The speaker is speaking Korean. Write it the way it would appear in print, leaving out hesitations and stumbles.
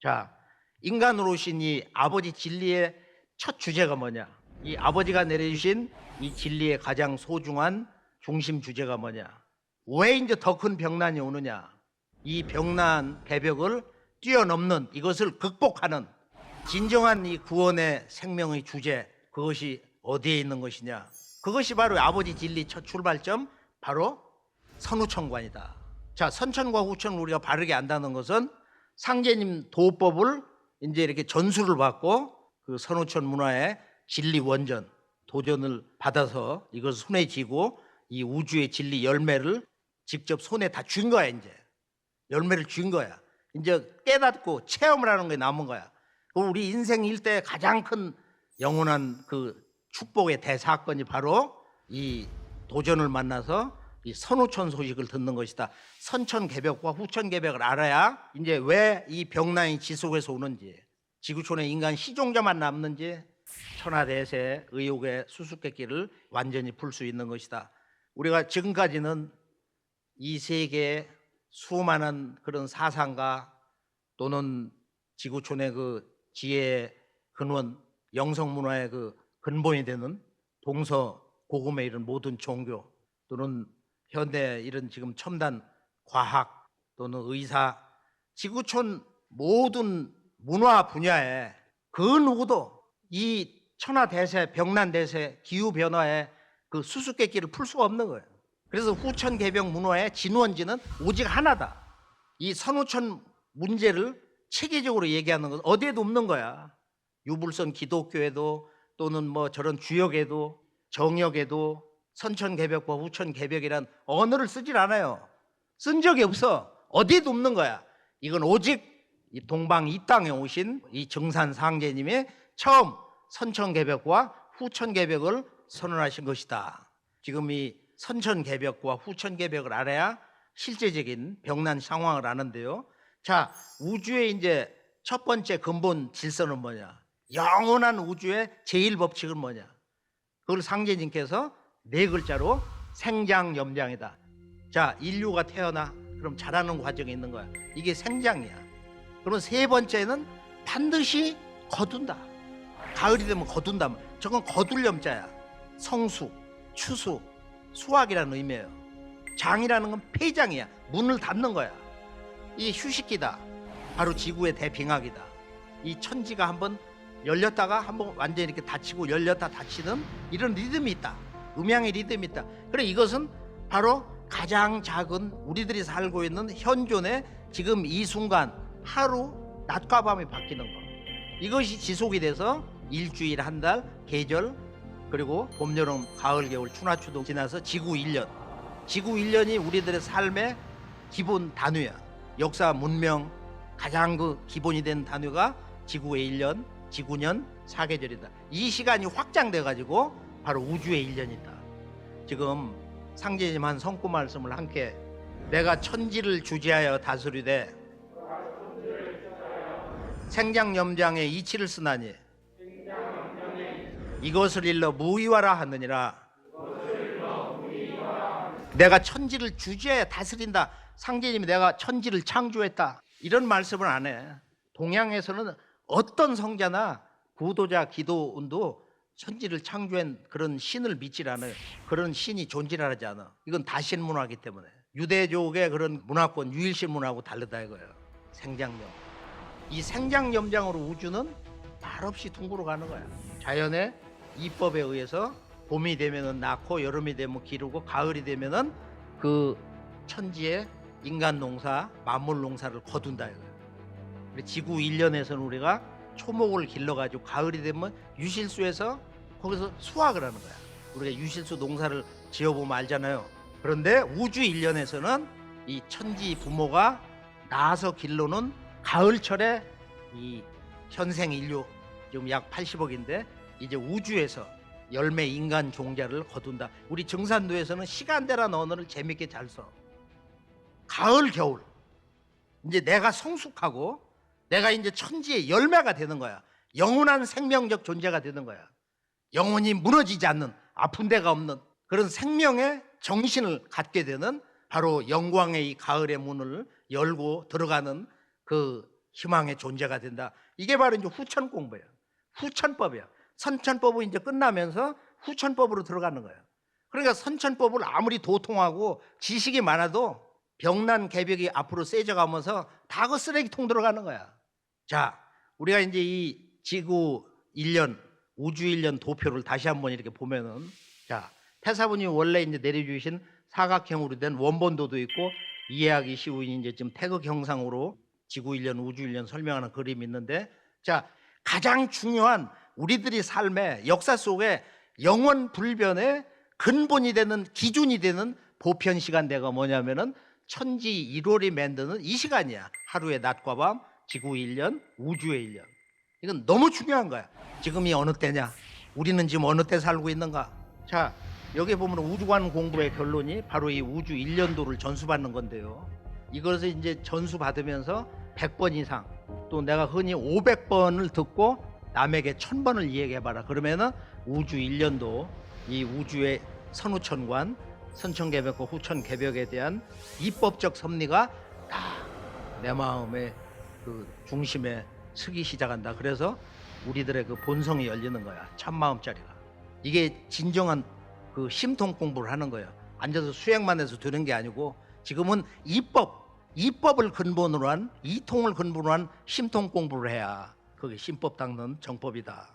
자, 인간으로 오신 이 아버지 진리의 첫 주제가 뭐냐? 이 아버지가 내려주신 이 진리의 가장 소중한 중심 주제가 뭐냐? 왜 이제 더 큰 병난이 오느냐? 이 병난 배벽을 뛰어넘는, 이것을 극복하는 진정한 이 구원의 생명의 주제, 그것이 어디에 있는 것이냐? 그것이 바로 아버지 진리 첫 출발점, 바로 선후천관이다. 자, 선천과 후천을 우리가 바르게 안다는 것은 상제님 도법을 이제 이렇게 전수를 받고 그 선후천 문화의 진리 원전, 도전을 받아서 이것을 손에 쥐고 이 우주의 진리 열매를 직접 손에 다 쥔 거야. 이제 열매를 쥔 거야. 이제 깨닫고 체험을 하는 게 남은 거야. 우리 인생 일대의 가장 큰 영원한 그 축복의 대사건이 바로 이 도전을 만나서 이 선후천 소식을 듣는 것이다. 선천개벽과 후천개벽을 알아야 이제 왜 이 병난이 지속해서 오는지, 지구촌에 인간 시종자만 남는지, 천하대세 의혹의 수수께끼를 완전히 풀 수 있는 것이다. 우리가 지금까지는 이 세계의 수많은 그런 사상가 또는 지구촌의 그 지혜의 근원, 영성문화의 그 근본이 되는 동서 고금의 이런 모든 종교 또는 현대 이런 지금 첨단 과학 또는 의사, 지구촌 모든 문화 분야에 그 누구도 이 천하대세, 병난대세, 기후변화의 그 수수께끼를 풀 수가 없는 거예요. 그래서 후천개벽 문화의 진원지는 오직 하나다. 이 선후천 문제를 체계적으로 얘기하는 건 어디에도 없는 거야. 유불선 기독교에도 또는 뭐 저런 주역에도 정역에도 선천개벽과 후천개벽이란 언어를 쓰질 않아요. 쓴 적이 없어. 어디에도 없는 거야. 이건 오직 이 동방 이 땅에 오신 이 정산 상제님이 처음 선천개벽과 후천개벽을 선언하신 것이다. 지금 이 선천개벽과 후천개벽을 알아야 실제적인 병난 상황을 아는데요. 자, 우주의 이제 첫 번째 근본 질서는 뭐냐? 영원한 우주의 제1법칙은 뭐냐? 그걸 상제님께서 네 글자로 생장염장이다. 자, 인류가 태어나 그럼 자라는 과정에 있는 거야. 이게 생장이야. 그럼 세 번째는 반드시 거둔다. 가을이 되면 거둔다. 저건 거둘 염자야. 성숙, 추수, 수확이라는 의미예요. 장이라는 건 폐장이야. 문을 닫는 거야. 이 휴식기다. 바로 지구의 대빙하기다. 이 천지가 한번 열렸다가 한번 완전히 이렇게 닫히고 열렸다 닫히는 이런 리듬이 있다. 음향의 리듬이 있다. 그래, 이것은 바로 가장 작은 우리들이 살고 있는 현존의 지금 이 순간 하루 낮과 밤이 바뀌는 거. 이것이 지속이 돼서 일주일, 한 달, 계절, 그리고 봄, 여름, 가을, 겨울,春夏秋冬 지나서 지구 1년. 지구 1년이 우리들의 삶의 기본 단위야. 역사, 문명 가장 그 기본이 된 단위가 지구의 1년, 지구년, 사계절이다. 이 시간이 확장돼 가지고 바로 우주의 1년이다. 지금 상제님 한 성구 말씀을 함께, 내가 천지를 주지하여 다스리되 생장염장의 이치를 쓰나니 이것을 일러 무의화라 하느니라. 내가 천지를 주지하여 다스린다. 상제님이 내가 천지를 창조했다, 이런 말씀을 안 해. 동양에서는 어떤 성자나 구도자, 기도운도 천지를 창조한 그런 신을 믿질 않아요. 그런 신이 존재하지 않아. 이건 다신 문화이기 때문에. 유대족의 그런 문화권, 유일신 문화하고 다르다 이거예요. 생장염. 이 생장염장으로 우주는 말없이 둥그러 가는 거야. 자연의 이법에 의해서 봄이 되면은 낳고, 여름이 되면 기르고, 가을이 되면은 그 천지의 인간 농사, 만물 농사를 거둔다 이거예요. 지구 1년에서는 우리가 초목을 길러가지고 가을이 되면 유실수에서 거기서 수확을 하는 거야. 우리가 유실수 농사를 지어보면 알잖아요. 그런데 우주 1년에서는 이 천지 부모가 낳아서 길러놓은 가을철에 이 현생 인류 지금 약 80억인데 이제 우주에서 열매 인간 종자를 거둔다. 우리 정산도에서는 시간대라는 언어를 재밌게 잘 써. 가을, 겨울. 이제 내가 성숙하고 내가 이제 천지의 열매가 되는 거야. 영원한 생명적 존재가 되는 거야. 영원히 무너지지 않는, 아픈 데가 없는 그런 생명의 정신을 갖게 되는 바로 영광의 이 가을의 문을 열고 들어가는 그 희망의 존재가 된다. 이게 바로 이제 후천 공부예요. 후천법이에요. 선천법은 이제 끝나면서 후천법으로 들어가는 거예요. 그러니까 선천법을 아무리 도통하고 지식이 많아도 병난 개벽이 앞으로 세져가면서 다 그 쓰레기통 들어가는 거야. 자, 우리가 이제 이 지구 1년, 우주 1년 도표를 다시 한번 이렇게 보면은, 자, 태사부님이 원래 이제 내려주신 사각형으로 된 원본도도 있고, 이해하기 쉬운 이제 지금 태극 형상으로 지구 1년, 우주 1년 설명하는 그림이 있는데, 자, 가장 중요한 우리들이 삶의 역사 속에 영원 불변의 근본이 되는 기준이 되는 보편 시간대가 뭐냐면은 천지 1월이 만드는 이 시간이야. 하루의 낮과 밤, 지구 1년, 우주의 1년. 이건 너무 중요한 거야. 지금이 어느 때냐? 우리는 지금 어느 때 살고 있는가? 자, 여기 보면 우주관 공부의 결론이 바로 이 우주 1년도를 전수받는 건데요. 이것을 이제 전수받으면서 100번 이상, 또 내가 흔히 500번을 듣고 남에게 1000번을 이야기해봐라. 그러면은 우주 1년도, 이 우주의 선후천관, 선천개벽과 후천개벽에 대한 입법적 섭리가 다 내 마음의 그 중심에 서기 시작한다. 그래서 우리들의 그 본성이 열리는 거야. 참마음자리가. 이게 진정한 그 심통 공부를 하는 거예요. 앉아서 수행만 해서 되는 게 아니고 지금은 이법을 근본으로 한, 이통을 근본으로 한 심통 공부를 해야 그게 신법 닦는 정법이다.